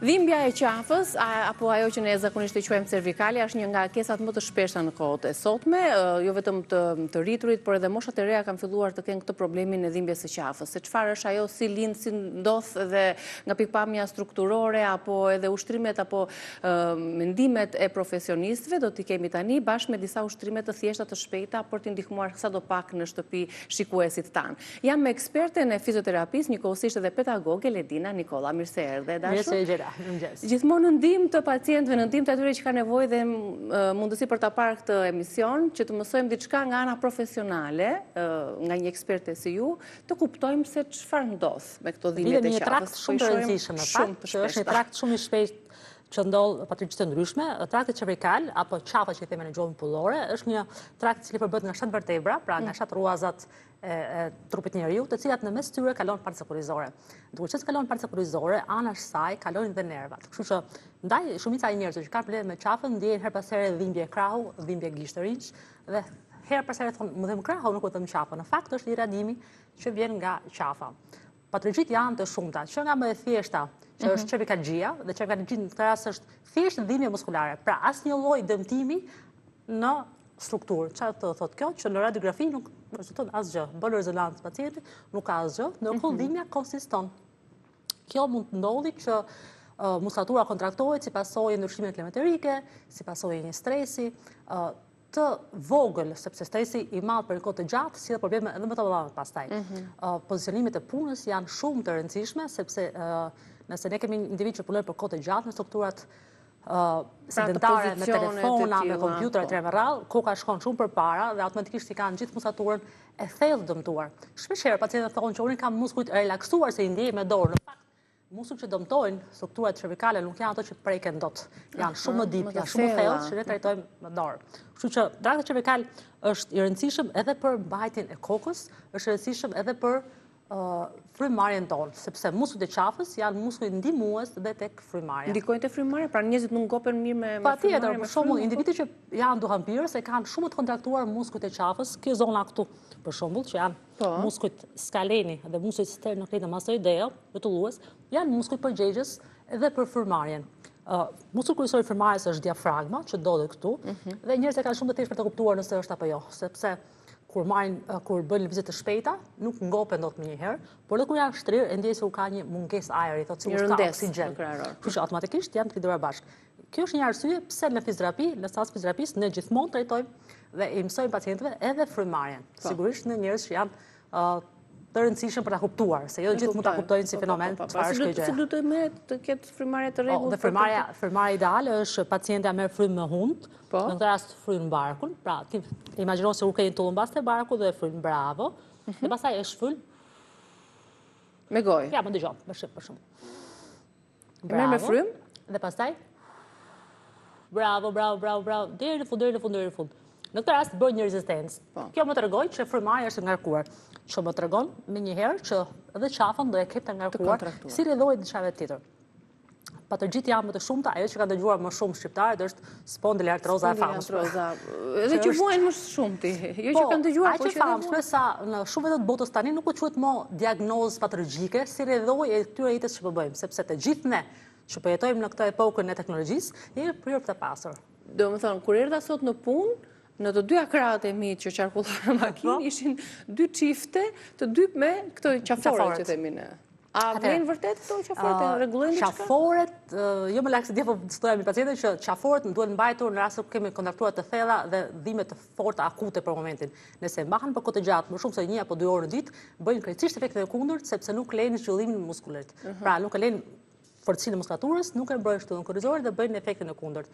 Dhimbja e qafës, apo ajo që ne zakonisht e quajmë cervikale, është një nga kesat më të shpeshta në kohët e sotme, jo vetëm të rriturit, por edhe moshat e reja kanë filluar të kenë këtë problemin e dhimbjes së qafës. Se çfarë është ajo, si lind, si ndodh edhe nga pikpamja strukturore, apo edhe ushtrimet apo mendimet e profesionistëve, do t'i kemi tani bashkë me disa ushtrime të thjeshta të shpejta për t'i ndihmuar sadopak në shtëpi shikuesit tanë. Jam me eksperten e fizioterapisë, njëkohësisht edhe pedagoge Ledina Nikolla. Mirë se erdhe, dashur. Gjithmonë në ndihmë të pacientëve, në ndihmë të atyre që ka nevojë dhe mundësi për ta parë këtë emision, që të mësojmë diçka nga ana profesionale, nga një eksperte si ju, të kuptojmë se çfarë ndodh me këto dhimbje të qafës. Një trakt shumë të rëndësishëm, që është një trakt shumë i shpejt që ndodh patologjisë të ndryshme. Trakti cervikal apo qafa që i themi në gjuhën popullore është një trakt i cili përbëhet nga 7 vertebra, pra nga 7 rruazat e trupit njeriu, të cilat në mes tyre kalon partë sekurizore. Duke qenë se kalon partë sekurizore, anash saj kalojnë dhe nervat. Kështu që ndaj shumica e njerëzve që kanë probleme me qafën ndjejnë her pas here dhimbje krahu, dhimbje gishtërinj dhe her pas here thonë më dhem krahu, nuk vetëm qafën. Në fakt është iradimi që vjen nga qafa. Patologjitë janë të shumta, që nga më e thjeshta, që është cervikalgjia, dhe cervikalgjia në këtë rast është thjesht dhimbje muskulare. Pra asnjë lloj dëmtimi në strukturë. Çfarë të thotë kjo? Që në radiografi nuk rezulton asgjë. Bën rezonancë pacienti, nuk ka asgjë, ndërkohë dhimbja konsiston. Kjo mund të ndodhi që muskulatura kontraktohet si pasojë e ndryshimeve klimaterike, si pasojë një stresi të vogël, sepse stresi i madh për kohë të gjatë sjell probleme edhe më të mëdha pastaj. Pozicionimet e punës janë shumë të rëndësishme, sepse nëse ne kemi individ që punojnë për kohë të gjatë në strukturat sedentare, me telefona, me kompjuter etj. Me radhë, koka shkon shumë përpara dhe automatikisht i kanë gjithë muskulaturën e thellë dëmtuar. Shpeshherë pacientët thonë që unë kam muskujt relaksuar se i ndjej me dorë. Në fakt, muskulat që dëmtojnë strukturat cervikale nuk janë ato që preken dot. Janë shumë më dip, janë shumë më thellë që ne trajtojmë me dorë. Kështu që trakti cervikal është i rëndësishëm edhe për mbajtjen e kokës, është i rëndësishëm edhe për frymarrjen tonë, sepse muskujt e qafës janë muskujt ndihmues dhe tek frymarrja. Ndikojnë te frymarrja, pra njerëzit nuk ngopen mirë me patjetër, për shembull, individët që janë duhanpirës e kanë shumë të kontraktuar muskujt e qafës, kjo zona këtu, për shembull, që janë muskujt skaleni dhe muskujt sternocleidomastoideo, rrotullues, janë muskujt përgjegjës edhe për frymarrjen. Muskulli kryesor i frymarrjes është diafragma, që ndodhet këtu, dhe njerëzit kanë shumë të thjeshtë për të kuptuar nëse është apo jo, sepse kur bëjnë lëvizje të shpejta, nuk ngopen dot më njëherë, por edhe kur janë shtrirë, e ndjej se u ka një mungesë ajri, thotë se ka oksigjen. Kështu që automatikisht janë të lidhura bashkë. Kjo është një arsye pse në fizioterapi, në seancë fizioterapisë ne gjithmonë trajtojmë dhe i mësojmë pacientëve edhe frymarrjen. Sigurisht në njerëz që janë të rëndësishëm për ta kuptuar, se jo gjithë mund ta kuptojnë si fenomen çfarë është kjo gjë. Si duhet të ketë frymarrje të rregullt? Dhe frymarrja ideale është pacientja merr frymë me hund, në këtë rast fryn barkun, pra ti imagjino se u ke një tullumbac te barku dhe fryn bravo, dhe pastaj e shfyl me gojë. Ja, më dëgjon, për shembull. Merr me frymë dhe pastaj bravo, deri në fund. Në këtë rast bën një rezistencë. Kjo më tregon që frymarrja është e ngarkuar. Që më tregon menjëherë që edhe qafën do e ketë të ngarkuar si rrjedhoi diçka tjetër. Patologjitë janë më të shumta, ajo që kanë dëgjuar më shumë shqiptarët është spondilartroza e famshme. Edhe që vuajnë më shumë ti, jo që kanë dëgjuar, po që famshme sa në shumë vende të botës tani nuk u quhet më diagnozë patologjike si rrjedhoi e këtyre jetës që po bëjmë, sepse të gjithë ne që po jetojmë në këtë epokën e teknologjisë, jemi prirë të pasur. Domethënë, kur erdha sot në punë, në të dyja krahët e mi që qarkullojnë makinë, ishin 2 çifte, të dy me këto qaforët që themi ne. A vjen vërtet këto qaforët rregullojnë diçka? Qaforët, jo më lakse dia po stoja me pacientët që qaforët duhen mbajtur në rast se kemi kontraktura të thella dhe dhimbje të forta akute për momentin. Nëse mbahen për kohë të gjatë, më shumë se 1 apo 2 orë në ditë, bëjnë krejtësisht efektin e kundërt sepse nuk lejnë zhvillimin e muskulit. Pra nuk e lejnë forcinë e muskulaturës, nuk e mbrojnë shtullën korrizore dhe bëjnë efektin e kundërt.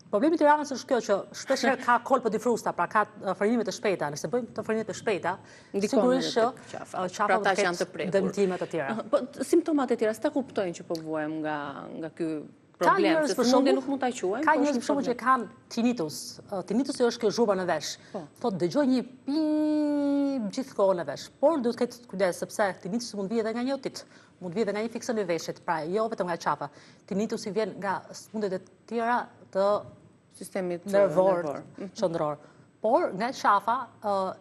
Problemi i Tiranës është kjo që shpeshherë ka kolpa difrusta, pra ka frenime të shpejta. Nëse bëjmë të frenime të shpejta, sigurisht që qafa do të ketë dëmtime të tjera. Po simptomat e tjera, s'ta kuptojnë që po vuajmë nga ky problem, se sëmundje nuk mund ta quajmë. Ka njerëz për shembull që kanë tinnitus. Tinnitusi është kjo zhurma në vesh. Thotë dëgjoj një pip gjithkohë në vesh. Por duhet të ketë kujdes sepse tinnitusi mund vijë edhe nga një otit, mund vijë edhe nga një fiksion i veshit, pra jo vetëm nga qafa. Tinnitusi vjen nga sëmundjet e tjera të sistemit nervor qendror. Por nga qafa,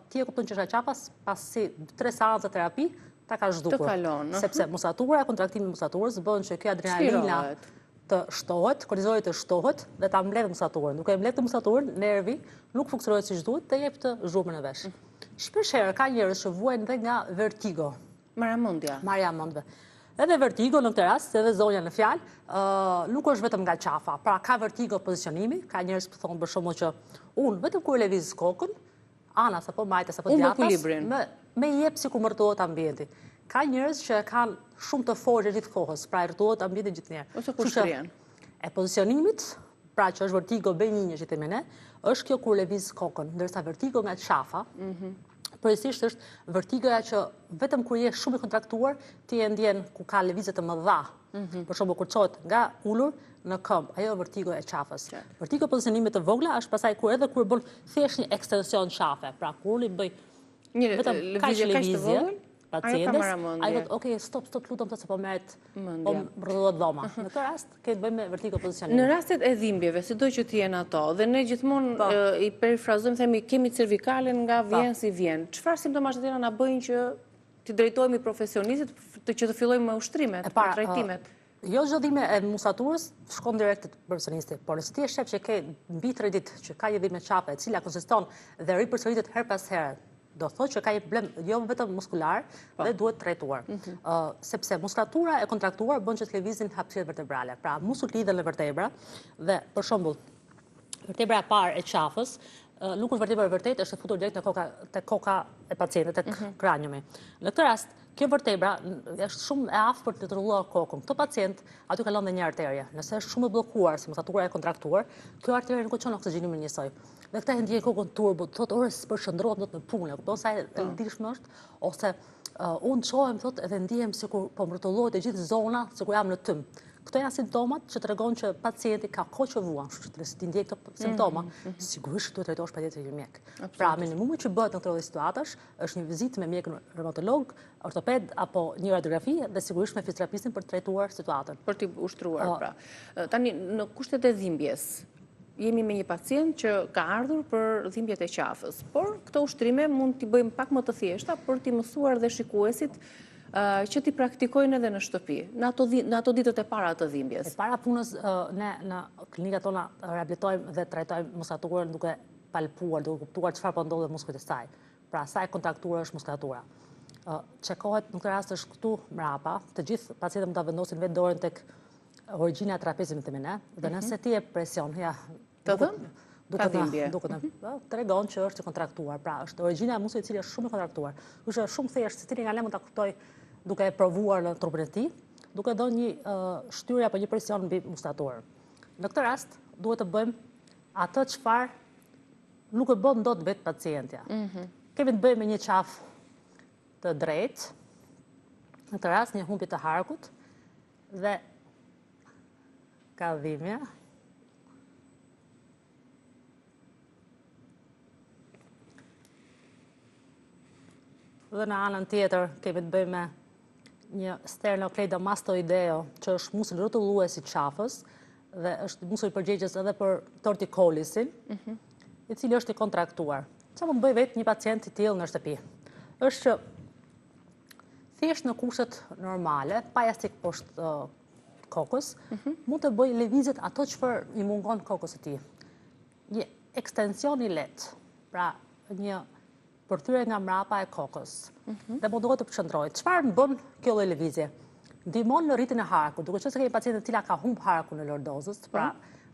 ti e kupton që është qafa pasi 3 seanca terapi ta ka zhdukur. Sepse musatura, kontraktimi i musaturës bën që kjo adrenalina të shtohet, kortizoli të shtohet dhe ta mbledh musaturën. Duke mbledh musaturën, nervi nuk funksionohet siç duhet dhe jep të zhurmën e vesh. Shpeshherë ka njerëz që vuajnë edhe nga vertigo. Marrja mendve. Edhe vertigo në këtë rast, edhe zonja në fjalë, nuk është vetëm nga qafa. Pra ka vertigo pozicionimi, ka njerëz që thonë për shembull që unë vetëm kur lëviz kokën, anas apo majtas apo djathtas, me jep sikur mërtohet ambienti. Ka njerëz që kanë shumë të fortë gjithë kohës, pra rretohet ambienti gjithnjëherë. Ose kur shtrihen. E pozicionimit, pra që është vertigo B1 që themi ne, është kjo kur lëviz kokën, ndërsa vertigo nga qafa, përgjithsisht është vertigoja që vetëm kur je shumë i kontraktuar, ti e ndjen ku ka lëvizje të mëdha. Për shembull kur çohet nga ulur në këmbë, ajo vertigo e qafës. Vertigo pozicionimit të vogla është pasaj kur bën thjesht një ekstension qafe. Pra kur i bëj vetëm kaq lëvizje pacientes, ai thotë, "Ok, stop, lutem të se po merret, po rrëdhohet dhoma." Në këtë rast ke të bëjmë me vertigo pozicionimi. Në rastet e dhimbjeve, sido që të jenë ato, dhe ne gjithmonë i perifrazojmë, themi kemi cervikalen nga vjen si vjen. Çfarë simptomash të tjera na bëjnë që të drejtohemi profesionistit që të fillojmë me ushtrimet, me trajtimet? Jo çdo dhimbje e musaturës shkon direkt te profesionisti, por nëse ti e shef që ke mbi 3 ditë që ka një dhimbje qafe e cila konsiston dhe ripërsëritet her pas here, do thotë që ka një problem jo vetëm muskular dhe duhet trajtuar. Sepse muskulatura e kontraktuar bën që të lëvizin hapësirat vertebrale. Pra muskujt lidhen në vertebra dhe për shembull vertebra e parë e qafës nuk është vertebra e vërtet, është e futur direkt në koka e pacientit, tek kraniumi. Në këtë rast, kjo vertebra është shumë e aftë për të rrulluar kokën. Këtë pacient aty kalon dhe një arterie. Nëse është shumë e bllokuar, si muskulatura e kontraktuar, kjo arterie nuk çon oksigjenimin njësoj. Dhe këta e ndjejnë kokën turbo, thotë orë përshëndrohet në punë, kupton sa e ndihshme është, ose unë çohem thotë edhe ndihem sikur po mrotullohet e gjithë zona, sikur jam në tym. Këto janë simptomat që tregon që pacienti ka kohë që vuan, kështu që nëse ti ndjek këto simptoma, sigurisht duhet trajtohesh patjetër një mjek. Pra minimumi që bëhet në këto situatash është një vizitë me mjekun reumatolog, ortoped apo një radiografi dhe sigurisht me fizioterapistin për të trajtuar situatën. Për t'i ushtruar, pra. Tani në kushtet e dhimbjes, jemi me një pacient që ka ardhur për dhimbjet e qafës, por këto ushtrime mund t'i bëjmë pak më të thjeshta për t'i mësuar dhe shikuesit që t'i praktikojnë edhe në shtëpi, në ato ditët e para të dhimbjes. E para punës, ne në klinikat tona rehabilitojmë dhe trajtojmë muskulaturën duke palpuar, duke kuptuar çfarë po ndodhet muskujt e saj. Pra sa e kontraktuar është muskulatura. Çekohet në këtë rast është këtu mrapa, të gjithë pacientët mund ta vendosin vetë dorën tek origjina e trapezit themi ne, dhe nëse ti e presion, tregon që është i kontraktuar. Pra është origjina e muskujt i cili është shumë i kontraktuar. Është shumë thjesht, secili nga ne mund ta kuptoj duke e provuar në trupin e tij, duke dhënë një shtyrje apo një presion mbi muskulaturën. Në këtë rast duhet të bëjmë atë çfarë nuk e bën dot vetë pacientja. Kemi të bëjmë me një qafë të drejtë, në këtë rast një humbje të harkut dhe ka dhimbje. Dhe në anën tjetër kemi të bëjmë me një sternocleidomastoideo, që është muskull rrotullues i qafës dhe është muskull përgjegjës edhe për torticolisin, i cili është i kontraktuar. Çfarë mund bëj vetë një pacient i tillë në shtëpi? Është që thjesht në kushtet normale, pa jastik poshtë kokës, mund të bëj lëvizjet ato çfarë i mungon kokës së tij. Një ekstension i lehtë, pra një përthyrje nga mrapa e kokës dhe mundohet të përqendrohet. Çfarë bën kjo lloj lëvizje? Ndihmon në rritjen e harkut. Duke qenë se kemi pacientë të cila ka humb harkun në lordozës, pra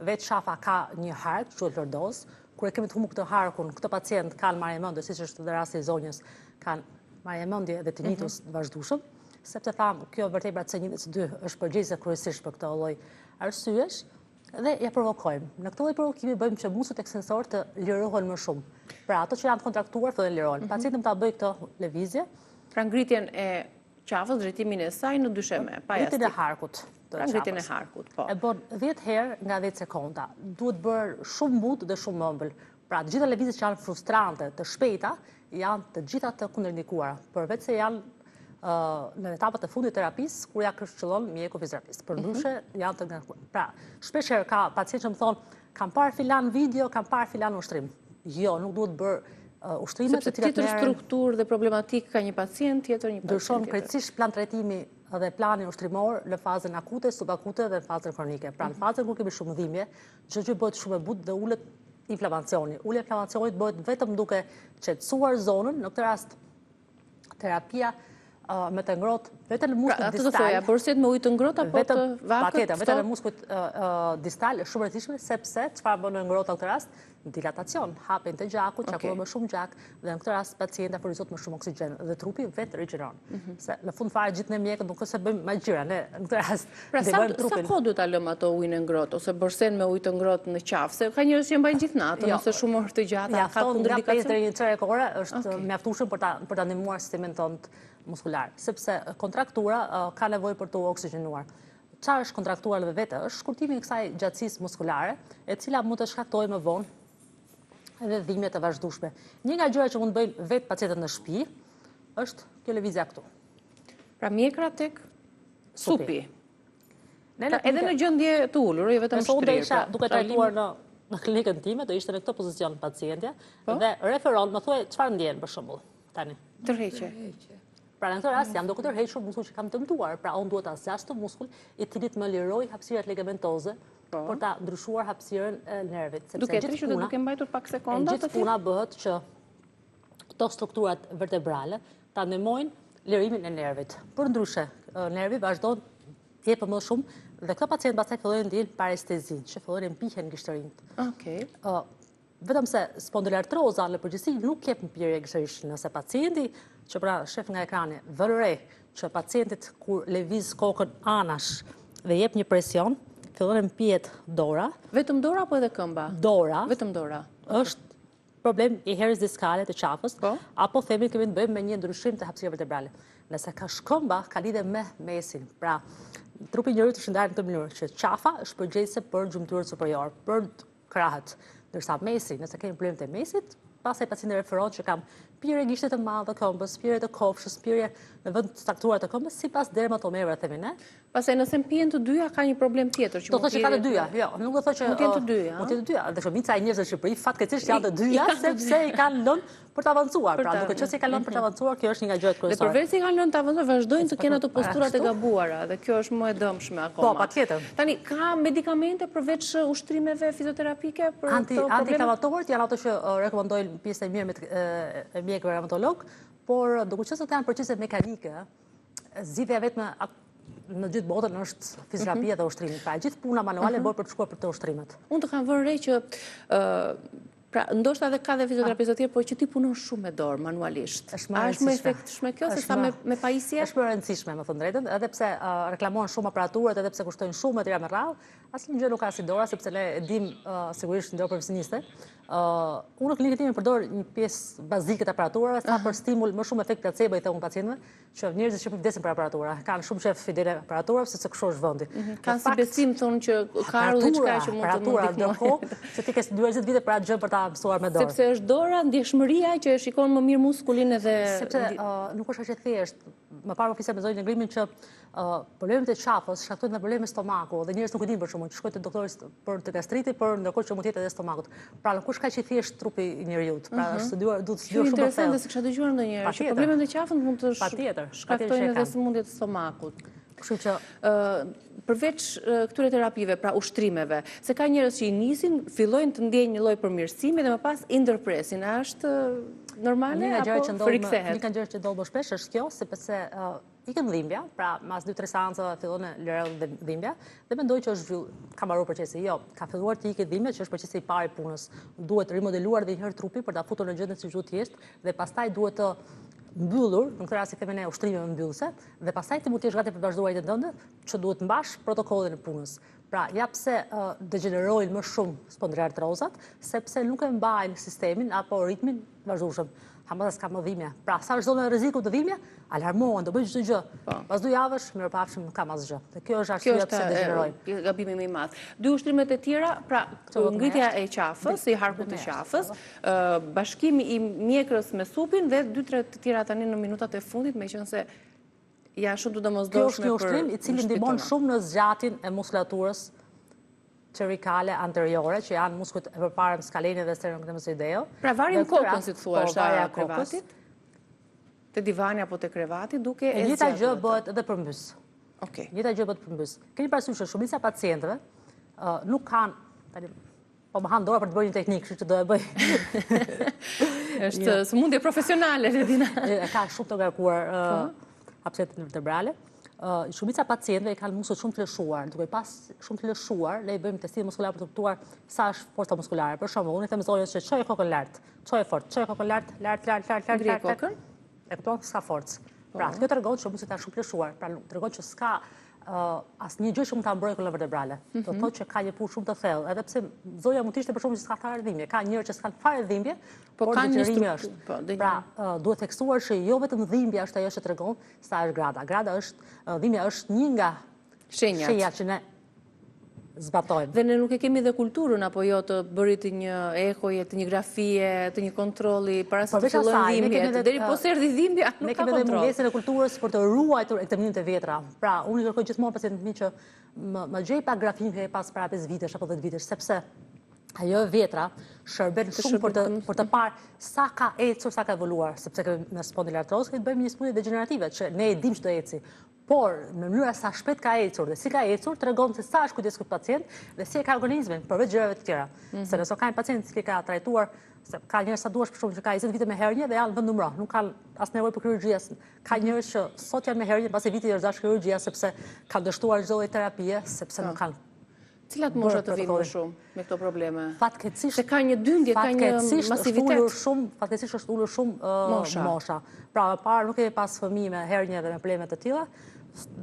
vetë shafa ka një hark, quhet lordozë. Kur e kemi të humbur këtë harkun, këtë pacient kanë marrëmendje, siç është dhe rasti i zonjës, kanë marrëmendje dhe tinnitus të vazhdueshëm, sepse thamë kjo vertebra C1 dhe C2 është përgjegjëse kryesisht për këtë lloj arsyesh dhe ja provokojmë. Në këtë lloj provokimi bëjmë që muskujt ekstensor të lirohen më shumë. Pra ato që janë të kontraktuar fillojnë lirohen. Pacienti mund ta bëjë këtë lëvizje, pra ngritjen e qafës, drejtimin e saj në dysheme, pa jastik. Ngritjen e harkut. Ngritjen e harkut, po. E bën 10 herë nga 10 sekonda. Duhet bërë shumë mut dhe shumë ëmbël. Pra të gjitha lëvizjet që janë frustrante, të shpejta, janë të gjitha të kundërndikuara, përveç se janë në etapat e fundit të terapisë, kur ja këshillon mjeku fizioterapist. Përndryshe janë të ngarkuar. Pra, shpesh herë ka pacientë që më thonë, kam parë filan video, kam parë filan ushtrim. Jo, nuk duhet bërë ushtrimet. Sepse tjetër strukturë dhe problematikë ka një pacient, tjetër një pacient. Ndryshon krejtësisht plan trajtimi dhe plani ushtrimor në fazën akute, subakute dhe në fazën kronike. Pra në fazën kur kemi shumë dhimbje, çdo gjë bëhet shumë e butë dhe ulet inflamacioni. Ulja e inflamacionit bëhet vetëm duke qetësuar zonën, në këtë rast terapia me të ngrohtë vetëm në muskujt distal. Atë të thoja, borset me ujë të ngrohtë apo të vakët? Vetëm në muskujt distal është shumë e rëndësishme sepse çfarë bën në ngrohtë në këtë rast? Dilatacion, hapen të gjakut, qarkullohet më shumë gjak dhe në këtë rast pacienti furnizot më shumë oksigjen dhe trupi vetë rigjeron. Se në fund fare gjithë ne mjekët nuk është se bëjmë magjira, ne në këtë rast ndihmojmë trupin. Sa kohë duhet ta lëmë ato ujin e ngrohtë ose borsen me ujë të ngrohtë në qafë? Se ka njerëz që mbajnë gjithë natën ose shumë orë të gjata, ka kundërindikacion. Nga 5 deri në 1 çerek ore është mjaftueshëm për ta ndihmuar sistemin tonë muskular, sepse kontraktura ka nevojë për të oksigjenuar. Çfarë është kontraktura në vetë? Është shkurtimi i kësaj gjatësisë muskulare, e cila mund të shkaktojë më vonë edhe dhimbje të vazhdueshme. Një nga gjërat që mund të bëjnë vetë pacientët në shtëpi është kjo lëvizja këtu. Pra mjekra tek supi. Edhe në gjendje të ulur, jo vetëm shtryrë. Duke trajtuar në klinikën time, do ishte në këtë pozicion pacientja dhe referon, më thuaj çfarë ndjen për shembull tani. Tërheqje. Pra në këtë rast jam duke tërhequr muskull që kam dëmtuar, pra unë duhet ta zgjas të muskull i cili të më liroj hapësirat ligamentoze për ta ndryshuar hapësirën e nervit. Duke trishur dhe duke mbajtur pak sekonda të gjithë puna bëhet që këto strukturat vertebrale ta ndihmojnë lirimin e nervit. Përndryshe, nervi vazhdon të jepë më shumë dhe këto pacientë pastaj fillojnë ndjen parestezinë, që fillojnë mpihen gishterinë. Okej. Vetëm se spondylartroza në përgjithësi nuk jep mpirje gishterish, nëse pacienti që pra shef nga ekrani vën re që pacientit kur lëviz kokën anash dhe jep një presion, fillon mpihet dora. Vetëm dora apo edhe këmba? Dora. Vetëm dora. Është problem i herës diskale të qafës, apo themi kemi të bëjmë me një ndryshim të hapësirave vertebrale. Nëse ka shkëmba, ka lidhje me mesin. Pra, trupi i njerit është ndarë në këtë mënyrë që qafa është përgjegjëse për gjymtyrën superior, për krahët. Ndërsa mesi, nëse kemi problem të mesit, pastaj pacienti referon që kam pirje gishtit të madhe të këmbës, pirje të kofshës, pirje në vend të caktuar të këmbës, sipas dermatomerëve themi ne. Pastaj nëse mpihen të dyja ka një problem tjetër që do të thotë që ka të dyja. Jo, nuk do të thotë që mund të jenë të dyja. Mund të jenë të dyja. Dhe shumica e njerëzve në Shqipëri fatkeqësisht janë të dyja sepse i kanë lënë për të avancuar. Pra, duke qenë se i kanë lënë për të avancuar, kjo është një nga gjërat kryesore. Dhe përveç se i kanë lënë të avancuar, vazhdojnë të kenë ato posturat e gabuara dhe kjo është më e dëmshme akoma. Po, patjetër. Tani ka medikamente përveç ushtrimeve fizioterapike për këto probleme? Antiinflamatorët janë ato që rekomandojnë pjesë e mirë e mjekëve reumatolog, por duke qenë se janë procese mekanike, zgjidhja vetëm në gjithë botën është fizioterapia dhe ushtrimi. Pra gjithë puna manuale bëhet për të shkuar për të ushtrimet. Unë të kam vënë re që pra ndoshta edhe ka dhe fizioterapeutë të tjerë, por që ti punon shumë me dorë manualisht. A është më efektshme kjo se sa me pajisje? Është më e rëndësishme, më thënë drejtën, edhe pse reklamohen shumë aparaturat, edhe pse kushtojnë shumë etj me radhë, asnjë gjë nuk ka si dora, sepse ne e dim sigurisht ndër profesioniste. Unë në klinikën time përdor një pjesë bazike të aparaturave, sa për stimul më shumë efekt placebo i them pacientëve, që njerëzit që vdesin për aparatura, kanë shumë shef fidele aparaturave sepse kështu është vendi. Kanë si besim thonë që ka ardhur diçka që mund të ndihmojë. Ndërkohë që ti ke 40 vite për atë gjë për ta mësuar me dorë. Sepse është dora, ndjeshmëria që e shikon më mirë muskulin edhe sepse nuk është aq e thjeshtë. Më parë ofisa me zonjën e ngrimin që problemet e qafës shkaktojnë nga probleme stomaku dhe njerëzit nuk e dinë për shkakun që shkojnë te doktori për të gastritit, por ndërkohë që mund të jetë edhe stomakut. Pra nuk është kaq i thjeshtë trupi i njeriu. Pra është duhet të studiuar shumë. Interesante se kisha dëgjuar ndonjëherë që problemet e qafës mund të shkaktojnë edhe sëmundje të stomakut. Kështu që përveç këtyre terapive, pra ushtrimeve, se ka njerëz që i nisin, fillojnë të ndjejnë një lloj përmirësimi dhe më pas i ndërpresin. A është normale apo frikthehet? Një nga gjërat që ndodh më shpesh është kjo, sepse ikën dhimbja, pra mas 2-3 seanca fillon lëre dhimbja dhe mendoj që është ka mbaruar procesi. Jo, ka filluar të ikë dhimbja, që është procesi i parë i punës. Duhet rimodeluar edhe një herë trupi për ta futur në gjendje si duhet të jetë dhe pastaj duhet të mbyllur, në këtë rast i themi ne ushtrime mbyllëse, dhe pastaj ti mund të jesh gati për vazhduarit e tënde, që duhet mbash protokollin e punës. Pra, ja pse degenerojnë më shumë spondylartrozat, sepse nuk e mbajnë sistemin apo ritmin vazhdueshëm. Hamazas ka më dhimbje. Pra, sa është zona e rrezikut të dhimbje, alarmohen, do bëjnë çdo gjë. Pas 2 javësh, mirëpafshim, nuk ka asgjë. Dhe kjo është arsyeja pse degenerojnë. Kjo është gabimi më i madh. 2 ushtrimet e tjera, pra, ngritja e qafës, i harkut të qafës, bashkimi i mjekrës me supin dhe 2-3 të tjera tani në minutat e fundit, meqense janë shumë të domosdoshme për ushtrimin i cili ndihmon shumë në zgjatjen e muskulaturës cervikale anteriore, që janë muskujt e përparëm skaleni dhe sternocleidomastoideo. Pra varim kokën, si të thua, varja krevatit? Të divani apo të krevatit, duke e njëta zgjatur. gjë bëhet edhe përmbys. Okej. Njëta gjë bëhet përmbys. Keni parasysh që shumica pacientëve nuk kanë, po më hanë dora për të bërë një teknikë, kështu që do e bëj. Është sëmundje profesionale, Ledina. Ka shumë të ngarkuar hapësirat vertebrale. Shumica pacientëve kanë muskujt shumë të lëshuar. Duke pas shumë të lëshuar, ne i bëjmë testim muskular për të kuptuar sa është forca muskulare. Për shembull, unë i them zonjës që çoje kokën lart, çoje fort, çoje kokën lart. Ngri kokën. E kupton s'ka forcë. Pra, kjo tregon që muskujt janë shumë të lëshuar. Pra, tregon që s'ka asnjë gjë që mund ta mbrojë kolon vertebrale. Do thotë që ka një punë shumë të thellë, edhe pse zonja mund të ishte për shkak që s'ka fare dhimbje. Ka njerëz që s'kan fare dhimbje, por ka një detyrim është. Pra, duhet theksuar që jo vetëm dhimbja është ajo që tregon sa është grada. Grada është dhimbja është një nga shenjat që ne zbatojmë. Dhe ne nuk e kemi dhe kulturën apo jo të bërit një ekoje, të një grafie, të një kontrolli para se të fillojnë dhimbjet. Deri po erdhi dhimbja, nuk ka kontroll. Ne kemi dhe mungesën e kulturës për të ruajtur ekzamenimet e vjetra. Pra, unë i kërkoj gjithmonë pacientit mi që më gjej pak grafinë që e pas para 5 vitesh apo 10 vitesh, sepse ajo e vjetra shërben shumë për të parë sa ka ecur, sa ka evoluar, sepse në spondylartroz këtë bëjmë një studie degenerative që ne e dim çdo eci. Por, në mënyra sa shpejt ka ecur dhe si ka ecur, tregon se sa është kujdes ky pacient dhe si e ka organizmin, përveç gjërave të tjera. Se nëse ka një pacient që ka trajtuar, se ka njerëz sa duash për shkak që ka 20 vite me hernie dhe janë vend numëro, nuk kanë as nevojë për kirurgji. Ka njerëz që sot janë me hernie, pasi viti është dash kirurgjia sepse kanë dështuar çdo lloj terapie, sepse nuk kanë. Cilat mosha të vinë më shumë me këto probleme? Fatkeqësisht se ka një dyndje, ka një masivitet. Fatkeqësisht është ulur shumë mosha. Pra, para nuk kemi pas fëmijë me hernie dhe me probleme të tilla.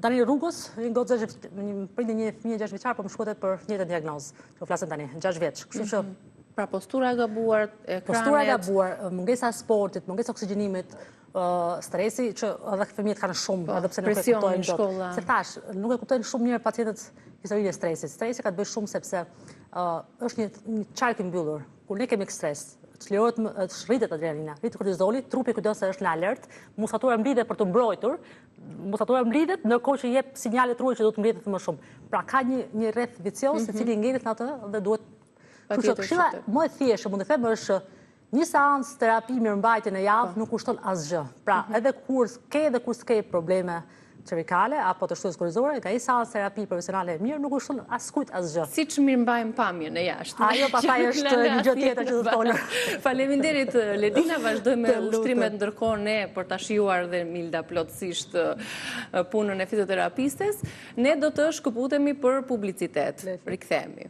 Tani rrugës, prindi një fëmijë 6 vjeçar, po më shkotet për njëjtën diagnozë. Që flasim tani, 6 vjeç. Kështu që pra postura e gabuar, ekranet. Postura e gabuar, mungesa e sportit, mungesa e oksigjenimit, stresi që edhe fëmijët kanë shumë, edhe pse nuk e kuptojnë dot. Se thash, nuk e kuptojnë shumë mirë pacientët historinë e stresit. Stresi ka të bëjë shumë sepse është një qark i mbyllur. Kur ne kemi stres, çlirohet, rritet adrenalina, rritet kortizoli, trupi kujdes se është në alert, musakulatura mblidhet për të mbrojtur, musakulatura mblidhet ndërkohë që jep sinjale trurit që do të mblidhet më shumë. Pra ka një rreth vicioz i cili ngjelet në atë dhe duhet. Këshilla më e thjeshtë mund të them është një seancë terapi mirëmbajtje në javë nuk kushton asgjë. Pra, edhe kur s'ke probleme cervikale apo të shtutës korrizore, ka një seancë terapi profesionale e mirë nuk kushton askujt asgjë. Siç mirëmbajmë pamjen e jashtë. Ajo pastaj është një gjë tjetër që do të folur. Faleminderit Ledina, vazhdojmë me ushtrimet ndërkohë ne për ta shijuar dhe Milda plotësisht punën e fizioterapistes. Ne do të shkëputemi për publicitet. Rikthehemi.